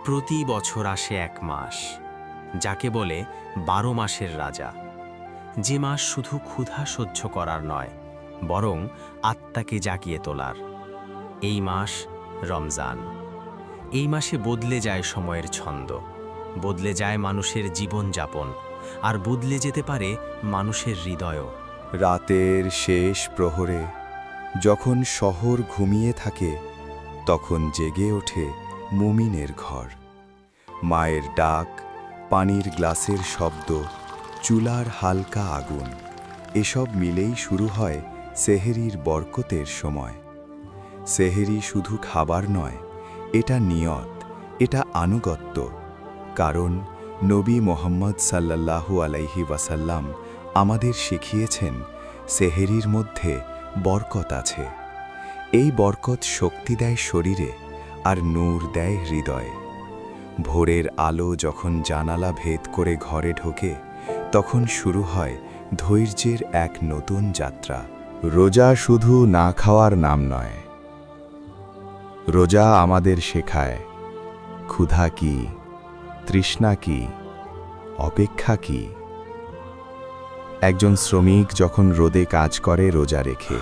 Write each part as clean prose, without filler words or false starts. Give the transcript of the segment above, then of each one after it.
প্রতি বছর আসে এক মাস, যাকে বলে 12 মাসের রাজা। যে মাস শুধু ক্ষুধা সহ্য করার নয়, বরং আত্মাকে জাগিয়ে তোলার। এই মাস রমজান। এই মাসে বদলে যায় সময়ের ছন্দ, বদলে যায় মানুষের জীবনযাপন, আর বদলে যেতে পারে মানুষের হৃদয়ও। রাতের শেষ প্রহরে যখন শহর ঘুমিয়ে থাকে, তখন জেগে ওঠে মুমিনের ঘর। মায়ের ডাক, পানির গ্লাসের শব্দ, চুলার হালকা আগুন, এসব মিলেই শুরু হয় সেহেরির বরকতের সময়। সেহেরি শুধু খাবার নয়, এটা নিয়ত, এটা আনুগত্য। কারণ নবী মোহাম্মদ সাল্লাল্লাহু আলাইহি ওয়াসাল্লাম আমাদের শিখিয়েছেন সেহেরির মধ্যে বরকত আছে। এই বরকত শক্তি দেয় শরীরে আর নূর দেয় হৃদয়ে। ভোরের আলো যখন জানালা ভেদ করে ঘরে ঢোকে, তখন শুরু হয় ধৈর্যের এক নতুন যাত্রা। রোজা শুধু না খাওয়ার নাম নয়, রোজা আমাদের শেখায় ক্ষুধা কি, তৃষ্ণা কি, অপেক্ষা কি। একজন শ্রমিক যখন রোদে কাজ করে রোজা রেখে,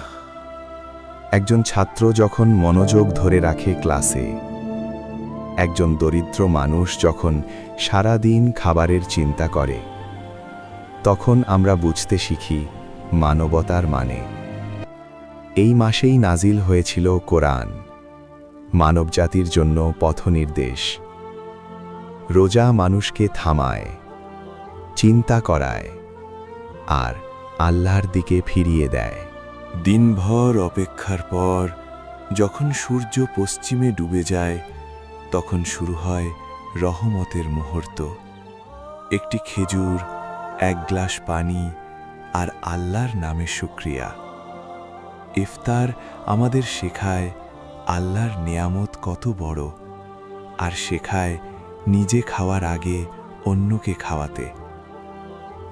একজন ছাত্র যখন মনোযোগ ধরে রাখে ক্লাসে, একজন দরিদ্র মানুষ যখন সারা দিন খাবারের চিন্তা করে, তখন আমরা বুঝতে শিখি মানবতার মানে। এই মাসেই নাজিল হয়েছিল কোরআন, মানবজাতির জন্য পথনির্দেশ। রোজা মানুষকে থামায়, চিন্তা করায়, আর আল্লাহর দিকে ফিরিয়ে দেয়। দিনভর অপেক্ষার পর যখন সূর্য পশ্চিমে ডুবে যায়, তখন শুরু হয় রহমতের মুহূর্ত। একটি খেজুর, এক গ্লাস পানি, আর আল্লাহর নামে শুকরিয়া। ইফতার আমাদের শেখায় আল্লাহর নেয়ামত কত বড়, আর শেখায় নিজে খাওয়ার আগে অন্যকে খাওয়াতে।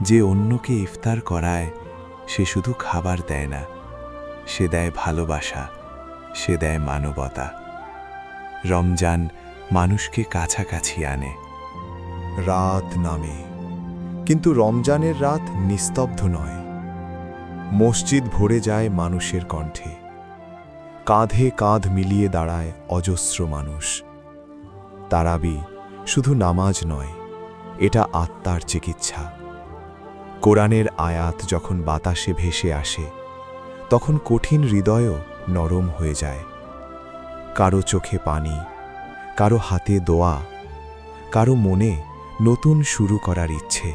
যে অন্যকে ইফতার করায়, সে শুধু খাবার দেয় না, সে দেয় ভালোবাসা, সে দেয় মানবতা। রমজান মানুষকে কাছাকাছি আনে। রাত নামে, কিন্তু রমজানের রাত নিস্তব্ধ নয়। মসজিদ ভরে যায় মানুষের কণ্ঠে, কাঁধে কাঁধ মিলিয়ে দাঁড়ায় অজস্র মানুষ। তারাবি শুধু নামাজ নয়, এটা আত্মার চিকিৎসা। কোরআনের আয়াত যখন বাতাসে ভেসে আসে, তখন কঠিন হৃদয়ও নরম হয়ে যায়। কারো চোখে পানি, কারো হাতে দোয়া, কারো মনে নতুন শুরু করার ইচ্ছে।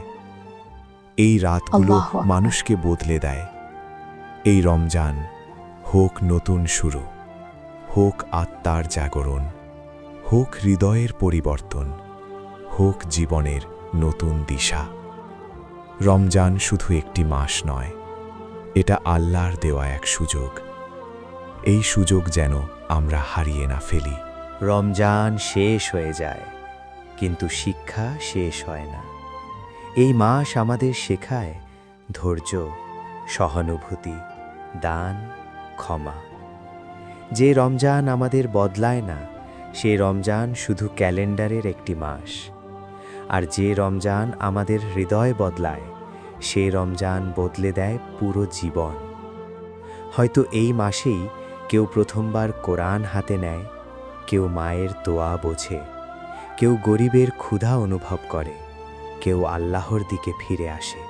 এই রাতগুলো আল্লাহু আকবার। মানুষকে বদলে দেয়। এই রমজান হোক নতুন শুরু, হোক আত্মার জাগরণ, হোক হৃদয়ের পরিবর্তন, হোক জীবনের নতুন দিশা। রমজান শুধু একটি মাস নয়, এটা আল্লাহর দেওয়া এক সুযোগ। এই সুযোগ যেন আমরা হারিয়ে না ফেলি। রমজান শেষ হয়ে যায়, কিন্তু শিক্ষা শেষ হয় না। এই মাস আমাদের শেখায় ধৈর্য, সহানুভূতি, দান, ক্ষমা। যে রমজান আমাদের বদলায় না, সে রমজান শুধু ক্যালেন্ডারের একটি মাস। আর যে রমজান আমাদের হৃদয় বদলায়, সে রমজান বদলে দেয় পুরো জীবন। হয়তো এই মাসেই কেউ প্রথমবার কোরআন হাতে নেয়, কেউ মায়ের দোয়া বোঝে, কেউ গরিবের ক্ষুধা অনুভব করে, কেউ আল্লাহর দিকে ফিরে আসে।